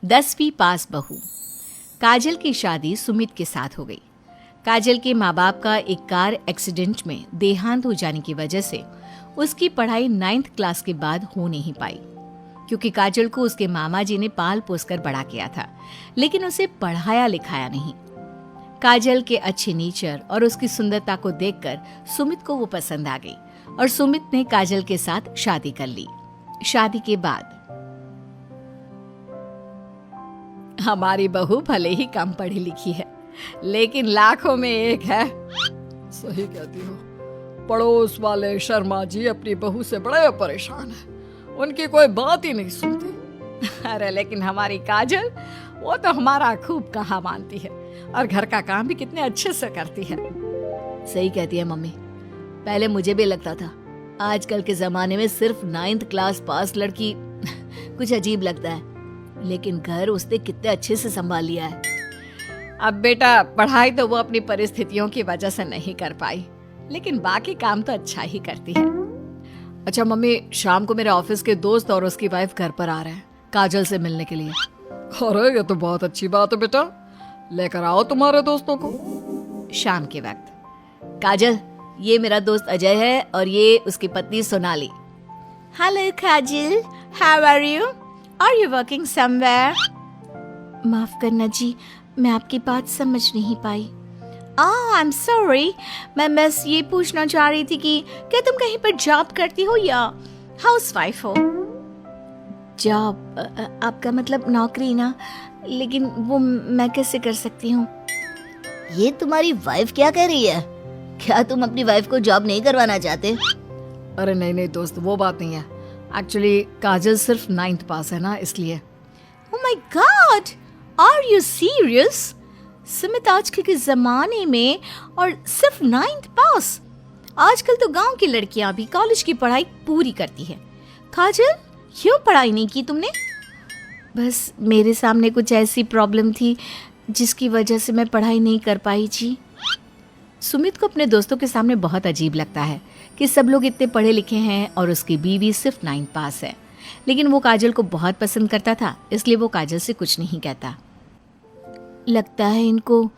10वीं पास बहू। काजल की शादी सुमित के साथ हो गई। काजल के माँ बाप का एक कार एक्सीडेंट में देहांत हो जाने की वजह से उसकी पढ़ाई 9th क्लास के बाद हो नहीं पाई, क्योंकि काजल को उसके मामा जी ने पाल पोस कर बड़ा किया था, लेकिन उसे पढ़ाया लिखाया नहीं। काजल के अच्छे नेचर और उसकी सुंदरता को देखकर सुमित को वो पसंद आ गई और सुमित ने काजल के साथ शादी कर ली। शादी के बाद हमारी बहू भले ही कम पढ़ी लिखी है, लेकिन लाखों में एक है। सही कहती हो। पड़ोस वाले शर्मा जी अपनी बहू से बड़े परेशान हैं। उनकी कोई बात ही नहीं सुनती। अरे लेकिन हमारी काजल, वो तो हमारा खूब कहा मानती है और घर का काम भी कितने अच्छे से करती है। सही कहती है मम्मी। पहले मुझे भी लगता था आजकल के जमाने में सिर्फ 9th क्लास पास लड़की कुछ अजीब लगता है, लेकिन घर उसने कितने अच्छे से संभाल लिया है। अब बेटा, पढ़ाई तो वो अपनी परिस्थितियों की वजह से नहीं कर पाई, लेकिन बाकी काम तो अच्छा ही करती है। अच्छा मम्मी, शाम को मेरे ऑफिस के दोस्त और उसकी वाइफ घर पर आ रहे हैं काजल से मिलने के लिए। अरे ये तो बहुत अच्छी बात है बेटा, लेकर आओ तुम्हारे दोस्तों को। शाम के वक्त काजल, ये मेरा दोस्त अजय है और ये उसकी पत्नी Sonali. Hello Kajal, how are you? Are you working somewhere? माफ करना जी, मैं आपकी बात समझ नहीं पाई। आई एम सॉरी, मैं बस ये पूछना चाह रही थी कि क्या तुम कहीं पर जॉब करती हो या हाउसवाइफ हो? जॉब? आपका मतलब नौकरी ना, लेकिन वो मैं कैसे कर सकती हूँ? ये तुम्हारी वाइफ क्या कह रही है? क्या तुम अपनी वाइफ को जॉब नहीं करवाना चाहते? अरे नहीं नहीं दोस्त, वो बात नहीं है। एक्चुअली काजल सिर्फ 9th पास है ना, इसलिए। Oh my God! Are you serious? Sumit आजकल के जमाने में और सिर्फ 9th पास? आजकल तो गांव की लड़कियां भी कॉलेज की पढ़ाई पूरी करती है। काजल, क्यों पढ़ाई नहीं की तुमने? बस मेरे सामने कुछ ऐसी प्रॉब्लम थी जिसकी वजह से मैं पढ़ाई नहीं कर पाई जी। सुमित को अपने दोस्तों के सामने बहुत अजीब लगता है कि सब लोग इतने पढ़े लिखे हैं और उसकी बीवी सिर्फ 9th पास है, लेकिन वो काजल को बहुत पसंद करता था, इसलिए वो काजल से कुछ नहीं कहता। लगता है इनको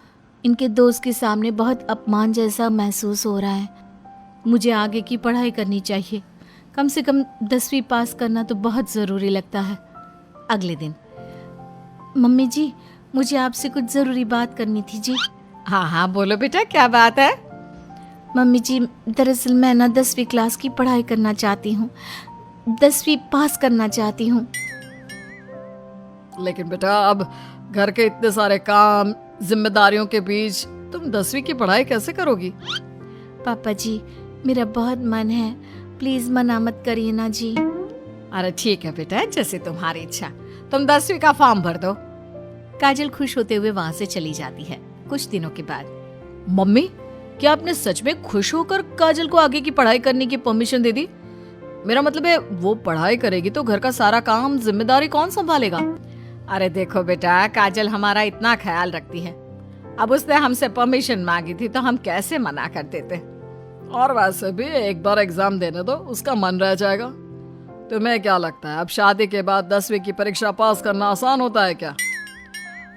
इनके दोस्त के सामने बहुत अपमान जैसा महसूस हो रहा है। मुझे आगे की पढ़ाई करनी चाहिए, कम से कम 10वीं पास करना तो बहुत ज़रूरी लगता है। अगले दिन, मम्मी जी, मुझे आपसे कुछ ज़रूरी बात करनी थी जी। हाँ हाँ बोलो बेटा, क्या बात है? मम्मी जी, दरअसल मैं ना 10वीं क्लास की पढ़ाई करना चाहती हूँ, 10वीं पास करना चाहती हूँ। लेकिन बेटा, अब घर के इतने सारे काम, जिम्मेदारियों के बीच तुम 10वीं की पढ़ाई कैसे करोगी? पापा जी, मेरा बहुत मन है, प्लीज मना मत करिए ना जी। अरे ठीक है बेटा, जैसे तुम्हारी इच्छा। तुम 10वीं का फॉर्म भर दो। काजल खुश होते हुए वहाँ से चली जाती है। कुछ दिनों के बाद, मम्मी, क्या आपने सच में खुश होकर काजल को आगे की पढ़ाई करने की परमिशन दे दी? मेरा मतलब है, वो पढ़ाई करेगी तो घर का सारा काम, जिम्मेदारी कौन संभालेगा? अरे देखो बेटा, काजल हमारा इतना ख्याल रखती है, अब उसने हमसे परमिशन मांगी थी तो हम कैसे मना कर देते। और वैसे भी एक बार एग्जाम देने दो, उसका मन रह जाएगा। तुम्हें क्या लगता है, अब शादी के बाद 10वीं की परीक्षा पास करना आसान होता है क्या?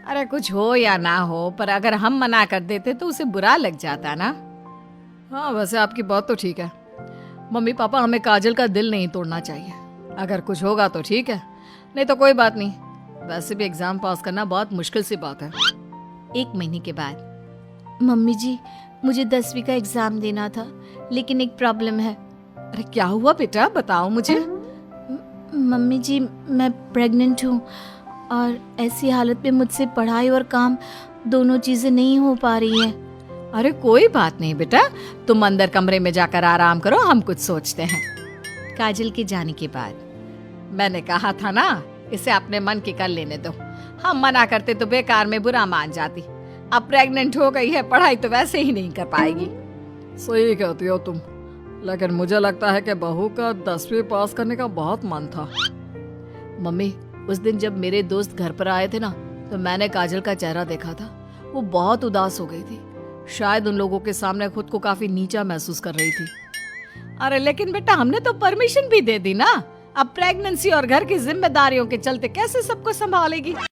अरे कुछ हो या ना हो, पर अगर हम मना कर देते तो उसे बुरा लग जाता ना। हाँ वैसे आपकी बात तो ठीक है। मम्मी पापा, हमें काजल का दिल नहीं तोड़ना चाहिए। अगर कुछ होगा तो ठीक है, नहीं तो कोई बात नहीं। वैसे भी एग्जाम पास करना बहुत मुश्किल सी बात है। 1 महीने के बाद, मम्मी जी, मुझे 10वीं का एग्जाम देना था, लेकिन एक प्रॉब्लम है। अरे क्या हुआ बेटा, बताओ मुझे। मम्मी जी, मैं प्रेग्नेंट हूँ और ऐसी हालत में मुझसे पढ़ाई और काम दोनों चीजें नहीं हो पा रही है। अरे कोई बात नहीं बेटा, तुम अंदर कमरे में जाकर आराम करो, हम कुछ सोचते हैं। काजल के जाने के बाद, मैंने कहा था ना, इसे अपने मन की कर लेने दो। हम मना करते तो बेकार में बुरा मान जाती। अब प्रेग्नेंट हो गई है, पढ़ाई तो वैसे ही नहीं कर पाएगी। सही कहती हो तुम, लेकिन मुझे लगता है कि बहू का 10वीं पास करने का बहुत मन था। मम्मी, उस दिन जब मेरे दोस्त घर पर आए थे ना, तो मैंने काजल का चेहरा देखा था। वो बहुत उदास हो गई थी, शायद उन लोगों के सामने खुद को काफी नीचा महसूस कर रही थी। अरे लेकिन बेटा, हमने तो परमिशन भी दे दी ना। अब प्रेगनेंसी और घर की जिम्मेदारियों के चलते कैसे सबको संभालेगी?